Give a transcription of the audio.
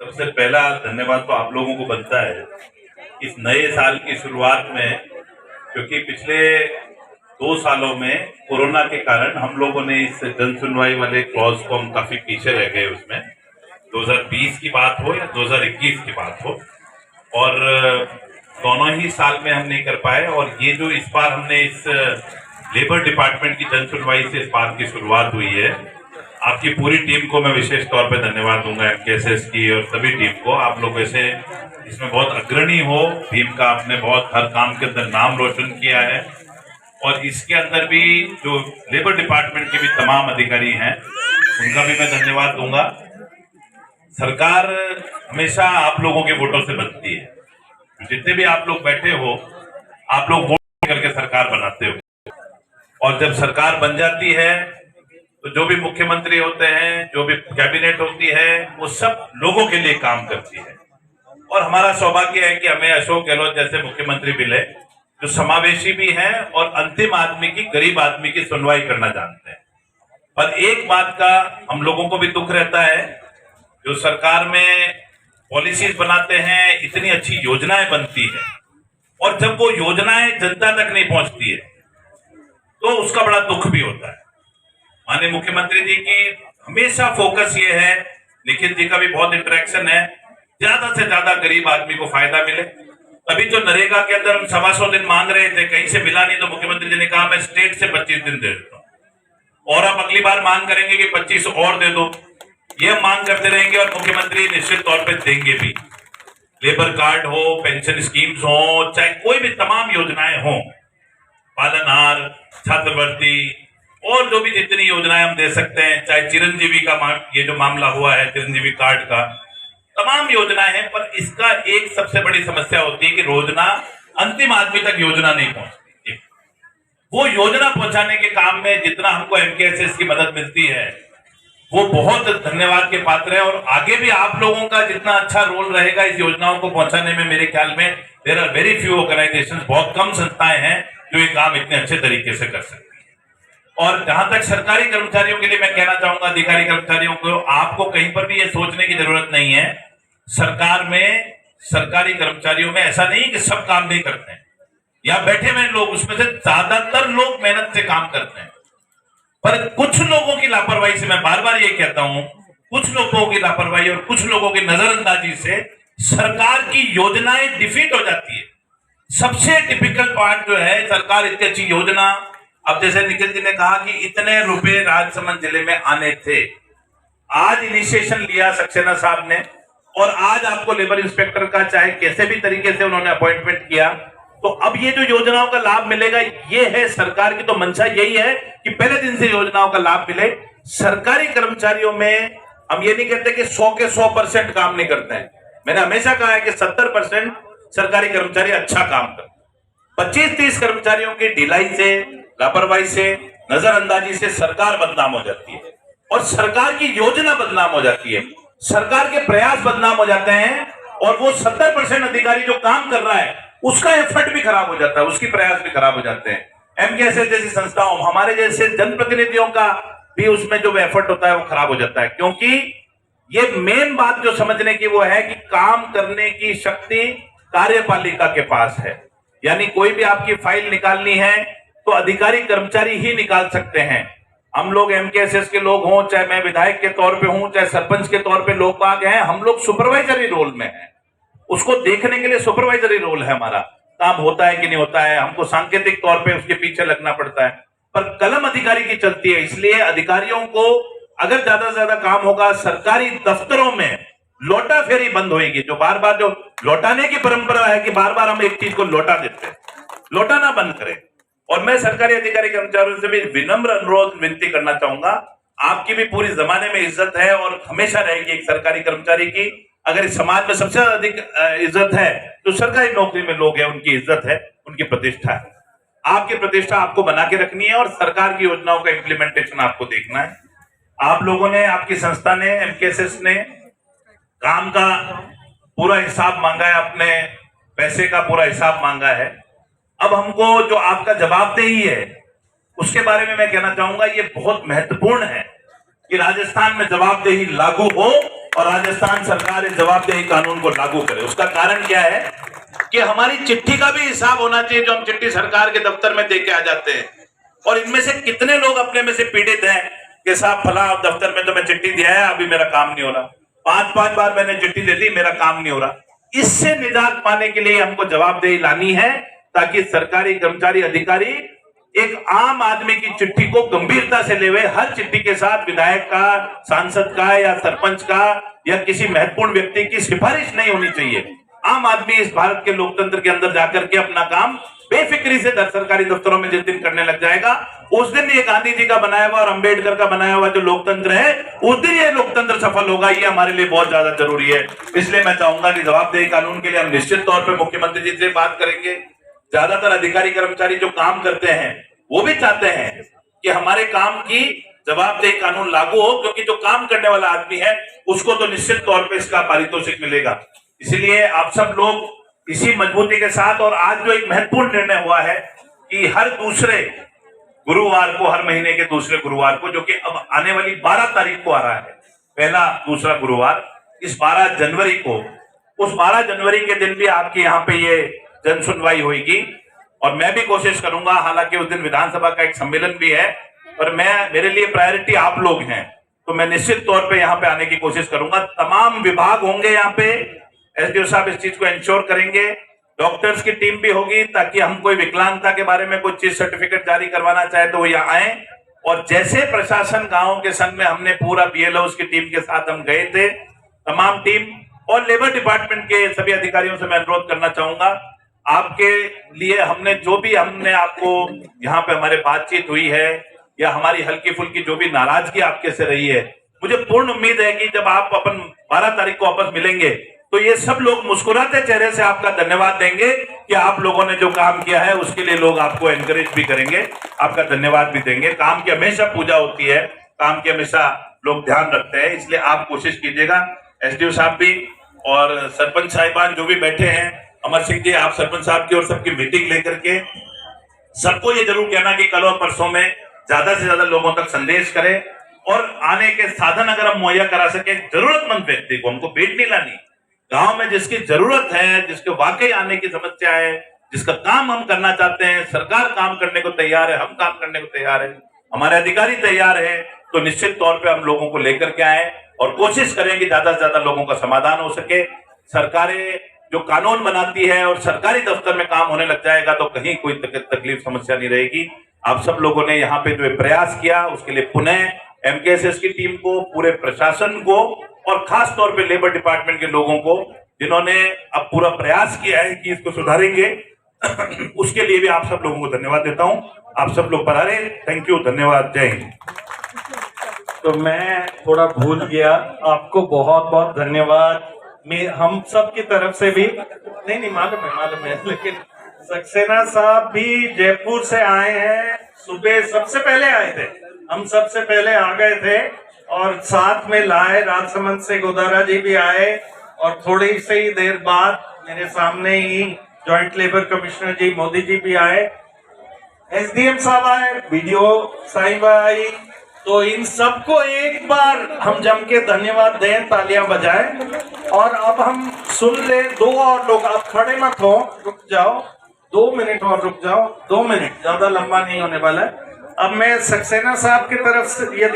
सबसे पहला धन्यवाद तो आप लोगों को बनता है इस नए साल की शुरुआत में, क्योंकि पिछले 2 सालों में कोरोना के कारण हम लोगों ने इस जन सुनवाई वाले क्लॉज को हम काफी पीछे रह गए। उसमें 2020 की बात हो या 2021 की बात हो, और दोनों ही साल में हम नहीं कर पाए। और ये जो इस बार हमने इस लेबर डिपार्टमेंट की जन सुनवाई से इस बात की शुरुआत हुई है, आपकी पूरी टीम को मैं विशेष तौर पे धन्यवाद दूंगा, एमकेएसएस की और सभी टीम को। आप लोग ऐसे इसमें बहुत अग्रणी हो, टीम का आपने बहुत हर काम के अंदर नाम रोशन किया है। और इसके अंदर भी जो लेबर डिपार्टमेंट के भी तमाम अधिकारी हैं, उनका भी मैं धन्यवाद दूंगा। सरकार हमेशा आप लोगों के वोटों से बनती है। जितने भी आप लोग बैठे हो, आप लोग वोट करके सरकार बनाते हो, और जब सरकार बन जाती है तो जो भी मुख्यमंत्री होते हैं, जो भी कैबिनेट होती है, वो सब लोगों के लिए काम करती है। और हमारा सौभाग्य है कि हमें अशोक गहलोत जैसे मुख्यमंत्री मिले, जो समावेशी भी हैं और अंतिम आदमी की, गरीब आदमी की सुनवाई करना जानते हैं। पर एक बात का हम लोगों को भी दुख रहता है, जो सरकार में पॉलिसीज बनाते हैं, इतनी अच्छी योजनाएं बनती है, और जब वो योजनाएं जनता तक नहीं पहुंचती है तो उसका बड़ा दुख भी होता है। माननीय मुख्यमंत्री जी की हमेशा फोकस ये है, निखिल जी का भी बहुत इंटरेक्शन है, ज्यादा से ज्यादा गरीब आदमी को फायदा मिले। तभी तो नरेगा के अंदर हम 125 दिन मांग रहे थे, कहीं से मिला नहीं, तो मुख्यमंत्री जी ने कहा मैं स्टेट से 25 दिन दे देता हूं, और हम अगली बार मांग करेंगे कि 25 और दे दो। ये हम मांग करते रहेंगे और मुख्यमंत्री निश्चित तौर पर देंगे भी। लेबर कार्ड हो, पेंशन स्कीम्स हो, चाहे कोई भी तमाम योजनाएं हो, पालनहार, छात्रवृत्ति और जो भी जितनी योजनाएं हम दे सकते हैं, चाहे चिरंजीवी का ये जो मामला हुआ है, चिरंजीवी कार्ड का, तमाम योजनाएं हैं। पर इसका एक सबसे बड़ी समस्या होती है कि रोजना अंतिम आदमी तक योजना नहीं पहुंचती। वो योजना पहुंचाने के काम में जितना हमको एमकेएसएस की मदद मिलती है, वो बहुत धन्यवाद के पात्र है। और आगे भी आप लोगों का जितना अच्छा रोल रहेगा इस योजनाओं को पहुंचाने में, मेरे ख्याल में there are very few organisations, बहुत कम संस्थाएं हैं जो ये काम इतने अच्छे तरीके से कर सकती है। और जहां तक सरकारी कर्मचारियों के लिए मैं कहना चाहूंगा, अधिकारी कर्मचारियों को, आपको कहीं पर भी ये सोचने की जरूरत नहीं है, सरकार में, सरकारी कर्मचारियों में ऐसा नहीं कि सब काम नहीं करते हैं। यहाँ बैठे हुए लोग, उसमें से ज्यादातर लोग मेहनत से काम करते हैं, पर कुछ लोगों की लापरवाही से, मैं बार बार ये कहता हूं, कुछ लोगों की लापरवाही और कुछ लोगों की नजरअंदाजी से सरकार की योजनाएं डिफीट हो जाती है। सबसे टिपिकल पार्ट जो है, सरकार इतनी अच्छी योजना, अब जैसे निखिल जी ने कहा कि इतने रुपए राजसमंद जिले में आने थे, आज इनिशिएशन लिया सक्सेना साहब ने, और आज आपको लेबर इंस्पेक्टर का चाहे कैसे भी तरीके से उन्होंने अपॉइंटमेंट किया, तो अब ये जो योजनाओं का लाभ मिलेगा, ये है सरकार की तो मंशा यही है कि पहले दिन से योजनाओं का लाभ मिले। सरकारी कर्मचारियों में हम ये नहीं कहते कि 100 के 100% काम नहीं करते हैं। मैंने हमेशा कहा है कि 70% सरकारी कर्मचारी अच्छा काम करते हैं। 25-30 कर्मचारियों की ढिलाई से, लापरवाही से, नजरअंदाजी से सरकार बदनाम हो जाती है, और सरकार की योजना बदनाम हो जाती है, सरकार के प्रयास बदनाम हो जाते हैं, और वो 70% अधिकारी जो काम कर रहा है उसका एफर्ट भी खराब हो जाता है, उसकी प्रयास भी खराब हो जाते हैं। एमकेएसएस जैसी संस्थाओं, हमारे जैसे जनप्रतिनिधियों का भी उसमें जो एफर्ट होता है वो खराब हो जाता है। क्योंकि ये मेन बात जो समझने की वो है कि काम करने की शक्ति कार्यपालिका के पास है। यानी कोई भी आपकी फाइल निकालनी है तो अधिकारी कर्मचारी ही निकाल सकते हैं। हम लोग एमकेएसएस के लोग हों, चाहे मैं विधायक के तौर पे हूं, चाहे सरपंच के तौर पे लोग बाग हैं, हम लोग सुपरवाइजरी रोल में हैं। उसको देखने के लिए सुपरवाइजरी रोल है हमारा, काम होता है कि नहीं होता है, हमको सांकेतिक तौर पे उसके पीछे लगना पड़ता है, पर कलम अधिकारी की चलती है। इसलिए अधिकारियों को अगर ज्यादा से ज्यादा काम होगा, सरकारी दफ्तरों में लौटा फेरी बंद होगी। जो बार बार जो लौटाने की परंपरा है कि बार बार हम एक चीज को लौटा देते हैं, लौटाना बंद करें। और मैं सरकारी अधिकारी कर्मचारियों से भी विनम्र अनुरोध विनती करना चाहूंगा, आपकी भी पूरी जमाने में इज्जत है और हमेशा रहेगी एक सरकारी कर्मचारी की। अगर इस समाज में सबसे अधिक इज्जत है तो सरकारी नौकरी में लोग हैं, उनकी इज्जत है, उनकी प्रतिष्ठा है। आपकी प्रतिष्ठा आपको बना के रखनी है और सरकार की योजनाओं का इंप्लीमेंटेशन आपको देखना है। आप लोगों ने, आपकी संस्था ने, एमकेएसएस ने काम का पूरा हिसाब मांगा है, अपने पैसे का पूरा हिसाब मांगा है। अब हमको जो आपका जवाबदेही है उसके बारे में मैं कहना चाहूंगा, ये बहुत महत्वपूर्ण है कि राजस्थान में जवाबदेही लागू हो और राजस्थान सरकार इस जवाबदेही कानून को लागू करे। उसका कारण क्या है कि हमारी चिट्ठी का भी हिसाब होना चाहिए जो हम चिट्ठी सरकार के दफ्तर में दे के आ जाते हैं। और इनमें से कितने लोग अपने में से पीड़ित हैं कि साहब फला दफ्तर में तो मैं चिट्ठी दिया है, अभी मेरा काम नहीं हो रहा, 5-5 बार मैंने चिट्ठी दे दी, मेरा काम नहीं हो रहा। इससे निजात पाने के लिए हमको जवाबदेही लानी है, ताकि सरकारी कर्मचारी अधिकारी एक आम आदमी की चिट्ठी को गंभीरता से लेवे। हर चिट्ठी के साथ विधायक का, सांसद का या सरपंच का या किसी महत्वपूर्ण व्यक्ति की सिफारिश नहीं होनी चाहिए। आम आदमी इस भारत के लोकतंत्र के अंदर जाकर के अपना काम बेफिक्री से सरकारी दफ्तरों में जिस दिन करने लग जाएगा, उस दिन ये गांधी जी का बनाया हुआ और अंबेडकर का बनाया हुआ जो लोकतंत्र है, उस दिन ये लोकतंत्र सफल होगा। ये हमारे लिए बहुत ज्यादा जरूरी है। इसलिए मैं चाहूंगा कि जवाबदेही कानून के लिए हम निश्चित तौर पर मुख्यमंत्री जी से बात करेंगे। ज्यादातर अधिकारी कर्मचारी जो काम करते हैं वो भी चाहते हैं कि हमारे काम की जवाबदेही कानून लागू हो, क्योंकि जो काम करने वाला आदमी है उसको तो निश्चित तौर पे इसका पारितोषिक मिलेगा। इसलिए आप सब लोग इसी मजबूती के साथ, और आज जो एक महत्वपूर्ण निर्णय हुआ है कि हर दूसरे गुरुवार को, हर महीने के दूसरे गुरुवार को, जो कि अब आने वाली 12 तारीख को आ रहा है, पहला दूसरा गुरुवार, इस 12 जनवरी को, उस 12 जनवरी के दिन भी आपके यहाँ पे ये जन सुनवाई होगी। और मैं भी कोशिश करूंगा, हालांकि उस दिन विधानसभा का एक सम्मेलन भी है, पर मेरे लिए प्रायोरिटी आप लोग हैं, तो मैं निश्चित तौर पे यहाँ पे आने की कोशिश करूंगा। तमाम विभाग होंगे यहाँ पे, एसडीओ साहब इस चीज को इंश्योर करेंगे, डॉक्टर्स की टीम भी होगी, ताकि हम कोई विकलांगता के बारे में कोई चीज सर्टिफिकेट जारी करवाना चाहे तो वो यहाँ आए। और जैसे प्रशासन गाँव के संग में हमने पूरा बीएलओ की टीम के साथ हम गए थे, तमाम टीम और लेबर डिपार्टमेंट के सभी अधिकारियों से मैं अनुरोध करना चाहूंगा, आपके लिए हमने आपको यहाँ पे हमारे बातचीत हुई है या हमारी हल्की फुल्की जो भी नाराजगी आपके से रही है, मुझे पूर्ण उम्मीद है कि जब आप अपन 12 तारीख को वापस मिलेंगे तो ये सब लोग मुस्कुराते चेहरे से आपका धन्यवाद देंगे कि आप लोगों ने जो काम किया है उसके लिए लोग आपको एनकरेज भी करेंगे, आपका धन्यवाद भी देंगे। काम की हमेशा पूजा होती है, काम की हमेशा लोग ध्यान रखते हैं, इसलिए आप कोशिश कीजिएगा। एसडीओ साहब भी और सरपंच साहिबान जो भी बैठे हैं, अमर सिंह जी, आप सरपंच साहब की और सबकी मीटिंग लेकर के सबको ये जरूर कहना कि कल और परसों में ज्यादा से ज्यादा लोगों तक संदेश करें, और आने के साधन अगर हम मुहैया करा सके जरूरतमंद व्यक्ति को, हमको भेंट नहीं लानी, गांव में जिसकी जरूरत है, जिसके वाकई आने की समस्या है, जिसका काम हम करना चाहते हैं, सरकार काम करने को तैयार है, हम काम करने को तैयार है, हमारे अधिकारी तैयार है, तो निश्चित तौर पे हम लोगों को लेकर के आए और कोशिश करें कि ज्यादा से ज्यादा लोगों का समाधान हो सके। सरकारें जो कानून बनाती है और सरकारी दफ्तर में काम होने लग जाएगा तो कहीं कोई तकलीफ समस्या नहीं रहेगी। आप सब लोगों ने यहाँ पे जो प्रयास किया उसके लिए पुनः एमकेएसएस की टीम को, पूरे प्रशासन को और खास तौर पे लेबर डिपार्टमेंट के लोगों को, जिन्होंने अब पूरा प्रयास किया है कि इसको सुधारेंगे, उसके लिए भी आप सब लोगों को धन्यवाद देता हूँ। आप सब लोग पधारे, थैंक यू, धन्यवाद, जय हिंद। तो मैं थोड़ा भूल गया, आपको बहुत बहुत धन्यवाद। हम सब की तरफ से भी नहीं मालूम है, लेकिन सक्सेना साहब भी जयपुर से आए हैं, सुबह सबसे पहले आए थे, हम सबसे पहले आ गए थे और साथ में लाए, राजसमंद से गोदारा जी भी आए और थोड़ी से ही देर बाद मेरे सामने ही जॉइंट लेबर कमिश्नर जी मोदी जी भी आए, एसडीएम साहब आए, बीडीओ साहिबा आई। तो इन सबको एक बार हम जम के धन्यवाद दें, तालियां बजाएं। और अब हम सुन ले, 2 और लोग, आप खड़े मत हो, रुक जाओ, 2 मिनट और रुक जाओ, 2 मिनट, ज्यादा लंबा नहीं होने वाला है। अब मैं सक्सेना साहब की तरफ से यदि